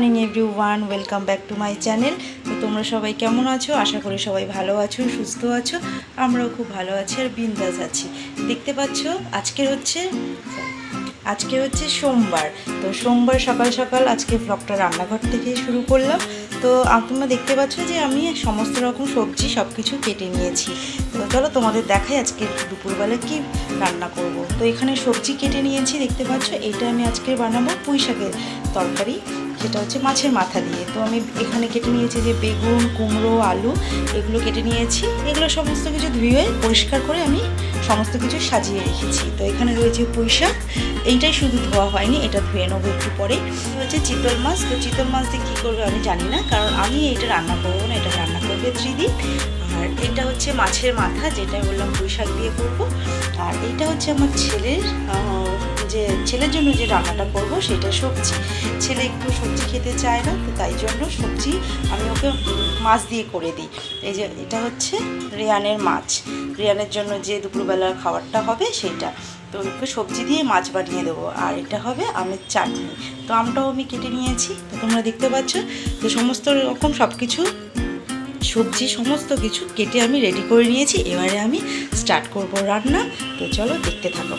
Morning everyone, welcome back to my channel. তো তোমরা সবাই কেমন আছো? আশা করি সবাই ভালো আছো, সুস্থ আছো। আমরাও খুব ভালো আছি আর বিন্দাস আছি। দেখতে পাচ্ছ আজকে হচ্ছে সোমবার। তো সোমবার সকাল সকাল আজকে ব্লগটা রান্নাঘর থেকে শুরু করলাম। তো তোমরা দেখতে পাচ্ছ যে আমি সমস্ত রকম সবজি সব কিছু কেটে নিয়েছি। তো চলো তোমাদের দেখাই আজকে দুপুরবেলা কি রান্না করব। তো এখানে সবজি কেটে নিয়েছি, দেখতে পাচ্ছ। এটা আমি আজকে বানাবো পুঁই শাকের তরকারি, যেটা হচ্ছে মাছের মাথা দিয়ে। তো আমি এখানে কেটে নিয়েছি যে বেগুন, কুমড়ো, আলু, এগুলো কেটে নিয়েছি। এগুলো সমস্ত কিছু ধুয়ে পরিষ্কার করে আমি সমস্ত কিছু সাজিয়ে রেখেছি। তো এখানে রয়েছে পুঁই শাক, এইটাই শুধু ধোয়া হয়নি, এটা ধুয়ে নেবো একটু পরে। হচ্ছে চিতল মাছ। তো চিতল মাছ দিয়ে কী করবে আমি জানি না, কারণ আমি এটা রান্না করবো না, এটা রান্না করবে ত্রিদি। আর এটা হচ্ছে মাছের মাথা, যেটা বললাম পুঁই শাক দিয়ে করবো। আর এইটা হচ্ছে আমার ছেলের জন্য যে রান্নাটা করবো সেটা সবজি। ছেলে একটু সবজি খেতে চায় না, তো তাই জন্য সবজি আমি ওকে মাছ দিয়ে করে দিই। এই যে এটা হচ্ছে রিয়ানের মাছ, রিয়ানের জন্য যে দুপুরবেলার খাবারটা হবে সেটা। তো ওকে সবজি দিয়ে মাছ বানিয়ে দেবো। আর এটা হবে আমের চাটনি। তো আমটাও আমি কেটে নিয়েছি, তো তোমরা দেখতে পাচ্ছ। তো সমস্ত রকম সব কিছু সবজি সমস্ত কিছু কেটে আমি রেডি করে নিয়েছি। এবারে আমি স্টার্ট করব রান্না। তো চলো দেখতে থাকো।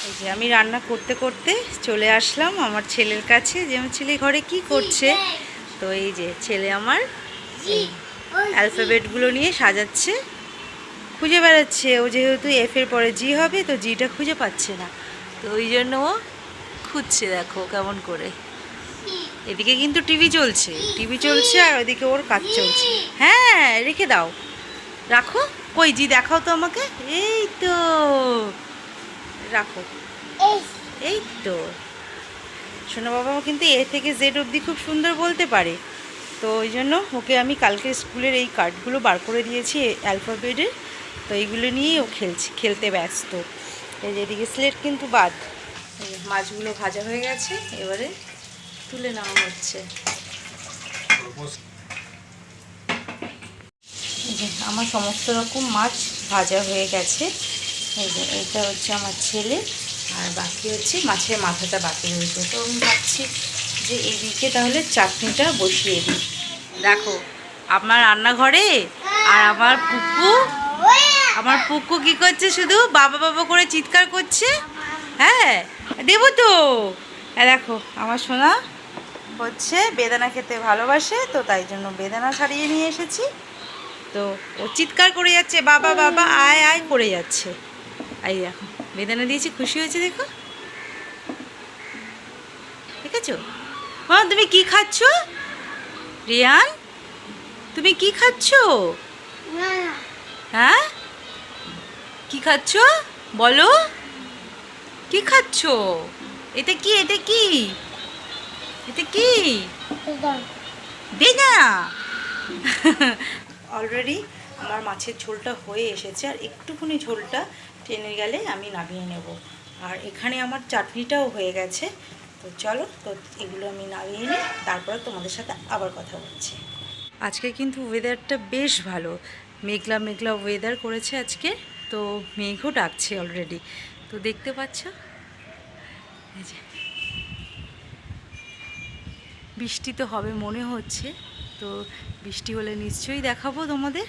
এই যে আমি রান্না করতে করতে চলে আসলাম আমার ছেলের কাছে, যে আমার ছেলে ঘরে কি করছে। তো এই যে ছেলে আমার অ্যালফাবেটগুলো নিয়ে সাজাচ্ছে, খুঁজে বেড়াচ্ছে। ও যেহেতু এফের পরে জি হবে, তো জিটা খুঁজে পাচ্ছে না, তো ওই জন্য ও খুঁজছে। দেখো কেমন করে। এদিকে কিন্তু টিভি চলছে আর ওইদিকে ওর কাজ চলছে। হ্যাঁ, রেখে দাও, রাখো। কই জি দেখাও তো আমাকে। এই তো রাখো, এই তো। শোনো, বাবা কিন্তু এ থেকে জেড অবধি খুব সুন্দর বলতে পারে। তো ওই জন্য ওকে আমি কালকে স্কুলের এই কার্ডগুলো বার করে দিয়েছি অ্যালফাবেটের। তো এইগুলো নিয়েই ও খেলতে ব্যস্ত। এই যে এদিকে স্লেট কিন্তু বাদ। মাছগুলো ভাজা হয়ে গেছে, এবারে তুলে নেওয়া হচ্ছে। এই যে আমার সমস্ত রকম মাছ ভাজা হয়ে গেছে। এই যে এইটা হচ্ছে আমার ছেলে, আর বাকি হচ্ছে মাছের মাথাটা বাকি রয়েছে। তো আমি ভাবছি যে এইদিকে তাহলে চাটনিটা বসিয়ে দিই। দেখো আমার রান্নাঘরে আর আমার পুকু কি করছে, শুধু বাবা বাবা করে চিৎকার করছে। হ্যাঁ দেবো তো। হ্যাঁ দেখো আমার সোনা হচ্ছে বেদানা খেতে ভালোবাসে, তো তাই জন্য বেদানা ছাড়িয়ে নিয়ে এসেছি। তো ও চিৎকার করে যাচ্ছে, বাবা বাবা আয় আয় করে যাচ্ছে। এই দেখো বেদানা দিয়েছি, খুশি হয়েছে। দেখো দেখেছো? মা তুমি কি খাচ্ছ? রিয়ান তুমি কি খাচ্ছ? হ্যাঁ কি খাচ্ছ বলো, কি খাচ্ছ? এটা কি বেদানা। অলরেডি আমার মাছের ঝোলটা হয়ে এসেছে, আর একটুখানি ঝোলটা টেনে গেলে আমি নামিয়ে নেব। আর এখানে আমার চাটনিটাও হয়ে গেছে। তো চলো, তো এগুলো আমি নামিয়ে নিই, তারপরে তোমাদের সাথে আবার কথা বলছি। আজকে কিন্তু ওয়েদারটা বেশ ভালো, মেঘলা মেঘলা ওয়েদার করেছে আজকে। তো মেঘও ডাকছে অলরেডি, তো দেখতে পাচ্ছ। এই যে বৃষ্টি তো হবে মনে হচ্ছে, তো বৃষ্টি হলে নিশ্চয়ই দেখাবো তোমাদের।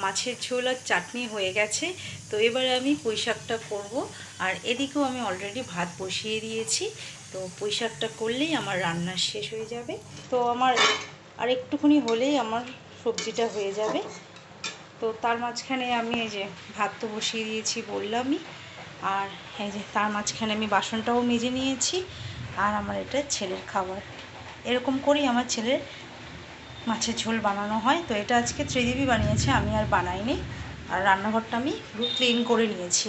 মাছের ঝোল আর চাটনি হয়ে গেছে, তো এবারে আমি পুঁই শাকটা করবো। আর এদিকেও আমি অলরেডি ভাত বসিয়ে দিয়েছি। তো পুঁই শাকটা করলেই আমার রান্না শেষ হয়ে যাবে। তো আমার আর একটুখানি হলেই আমার সবজিটা হয়ে যাবে। তো তার মাঝখানে আমি এই যে ভাত তো বসিয়ে দিয়েছি বললামই, আর এই যে তার মাঝখানে আমি বাসনটাও মেজে নিয়েছি। আর আমার এটা ছেলের খাবার, এরকম করেই আমার ছেলের মাছের ঝোল বানানো হয়। তো এটা আজকে ত্রিদেবী বানিয়েছে, আমি আর বানাইনি। আর রান্নাঘরটা আমি পুরো ক্লিন করে নিয়েছি।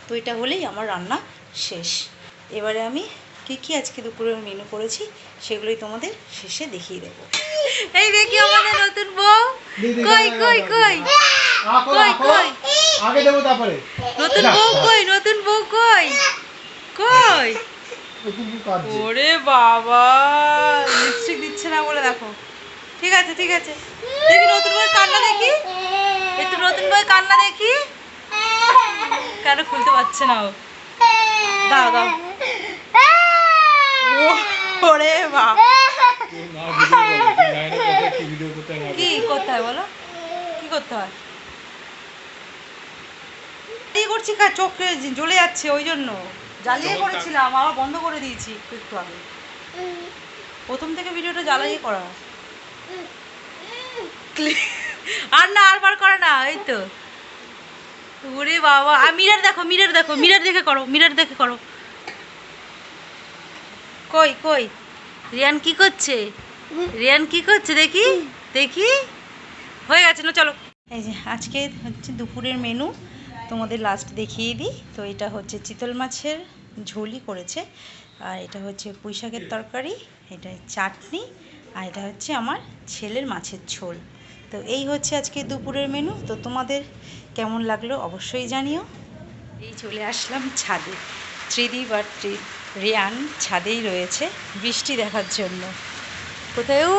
তো এটা হলেই আমার রান্না শেষ। এবারে আমি কি আজকে দুপুরে মেনু করেছি সেগুলোই তোমাদের শেষে দেখিয়ে দেবো। এই দেখি আমাদের নতুন বউ, কই কই কই কই কই আগে দেবো তারপরে। নতুন বউ কই কই? ওরে বাবা, লিপস্টিক দিচ্ছে না বলে দেখো ঠিক আছে ঠিক আছে, দেখি নতুন বই কান্না দেখি, একটু নতুন বই কান্না দেখি। কেন খুলতে পারছে না ও? দাও দাও। ওরে বা, কি করতে হয় বলো, কি করতে হয়? এই করছি চোখে জ্বলে যাচ্ছে, ওই জন্য জ্বালিয়ে করেছিলাম, আবার বন্ধ করে দিয়েছি একটু আগে। প্রথম থেকে ভিডিওটা জ্বালিয়ে করা। আর না, আর বার করে না, এই তো। ওরে বাবা, আর মিরর দেখো, মিরর দেখো, মিরর দেখে করো, মিরর দেখে করো। কই কই রিয়ান কি করছে? রিয়ান কি করছে দেখি, দেখি। হয়ে গেছে না, চলো। এই যে আজকে হচ্ছে দুপুরের মেনু, তোমাদের লাস্ট দেখিয়ে দিই। তো এটা হচ্ছে চিতল মাছের ঝোলই করেছে, আর এটা হচ্ছে পুঁই শাকের তরকারি, এটা চাটনি, আর এটা হচ্ছে আমার ছেলের মাছের ঝোল। তো এই হচ্ছে আজকে দুপুরের মেনু। তো তোমাদের কেমন লাগলো অবশ্যই জানিও। এই চলে আসলাম ছাদে, ত্রিদীপ আর রিয়ান ছাদেই রয়েছে বৃষ্টি দেখার জন্য। কোথায় ও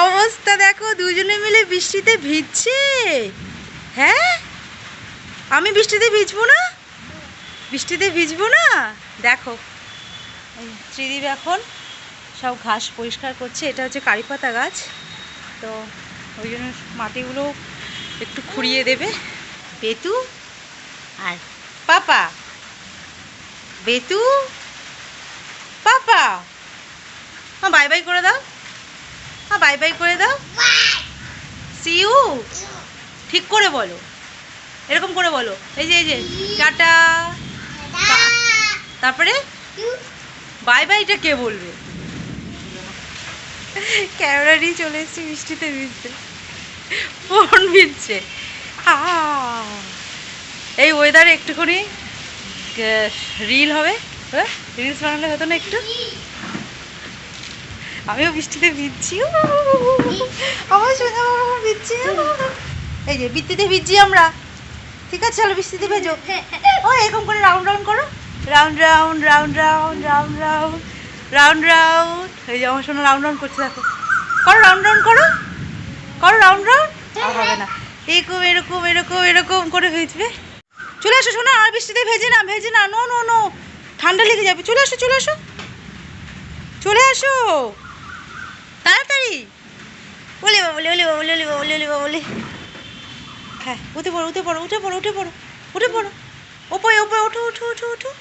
অবস্থা দেখো, দুজনে মিলে বৃষ্টিতে ভিজছে। হ্যাঁ, আমি বৃষ্টিতে ভিজবো না, বৃষ্টিতে ভিজবো না। দেখো এই ত্রিদীপ এখন সব ঘাস পরিষ্কার করছে, এটা হচ্ছে কারিপাতা গাছ, তো ওই জন্য মাটিগুলো একটু খুঁড়িয়ে দেবে। বেতু আর পাপা, বেতু পাপা, হ্যাঁ বাই বাই করে দাও, হ্যাঁ বাই বাই করে দাও। সি ইউ, ঠিক করে বলো, এরকম করে বলো, এই যে টাটা। তারপরে বাই বাইটা কে বলবে? ক্যামেরা নিয়ে চলে এসেছি বৃষ্টিতে ভিজতে, ফোন ভিজছে। এই ওয়েদারে একটুখানি রিল হবে, রিলস বানালে হতো না একটু। আমিও বৃষ্টিতে ভিজছি, আমার সোনা বাবা ভিজছি, এই যে বৃষ্টিতে ভিজছি আমরা। ঠিক আছে চলো বৃষ্টিতে ভেজো। ও এরকম করে রাউন্ড রাউন্ড করো, round round round round round round round round. এই যে আমার সোনা রাউন্ড রাউন্ড করছে, দেখো করো রাউন্ড রাউন্ড করো, করো রাউন্ড রাউন্ড। আর হবে না, এরকম এরকম এরকম এরকম করে ভিজবে। চলে আসো সোনা, আর বৃষ্টিতে ভেজে না, ভেজে না, নো নো নো, ঠান্ডা লেগে যাবে। চলে আসো চলে আসো চলে আসো তাড়াতাড়ি। বলে বলে বলে বলে বলে বলে, হ্যাঁ উঠে পড়ো উঠে পড়ো উঠে পড়ো উঠে পড়ো উঠে পড়ো, ওপরে ওপরে ওঠো ওঠো ওঠো ওঠো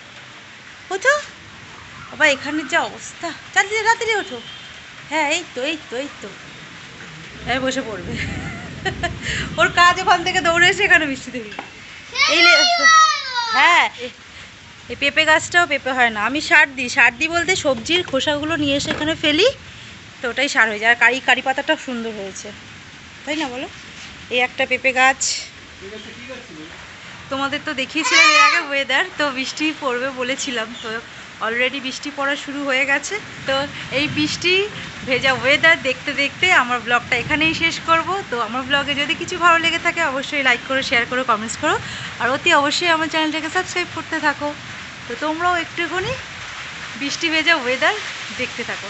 ওঠো। বাবা এখানে যা অবস্থা, তাড়াতাড়ি তাড়াতাড়ি ওঠো। হ্যাঁ এই তো এই তো এই তো, হ্যাঁ বসে পড়বে। ওর কাজ ওখান থেকে দৌড়ে এসে এখানে বৃষ্টিতে এই হ্যাঁ। এই পেঁপে গাছটাও পেঁপে হয় না, আমি সার দিই, সার দিই বলতে সবজির খোসাগুলো নিয়ে এসে এখানে ফেলি, তো ওটাই সার হয়ে যায়। আর কারি পাতাটা সুন্দর হয়েছে, তাই না বলো? এই একটা পেঁপে গাছ। তোমাদের তো দেখিয়েছিলাম এর আগে ওয়েদার, তো বৃষ্টি পড়বে বলেছিলাম, তো অলরেডি বৃষ্টি পড়া শুরু হয়ে গেছে। তো এই বৃষ্টি ভেজা ওয়েদার দেখতে দেখতে আমার ব্লগটা এখানেই শেষ করব। তো আমার ব্লগে যদি কিছু ভালো লেগে থাকে অবশ্যই লাইক করো, শেয়ার করো, কমেন্টস করো, আর অতি অবশ্যই আমার চ্যানেলটাকে সাবস্ক্রাইব করতে থাকো। তো তোমরাও একটুখানি বৃষ্টি ভেজা ওয়েদার দেখতে থাকো।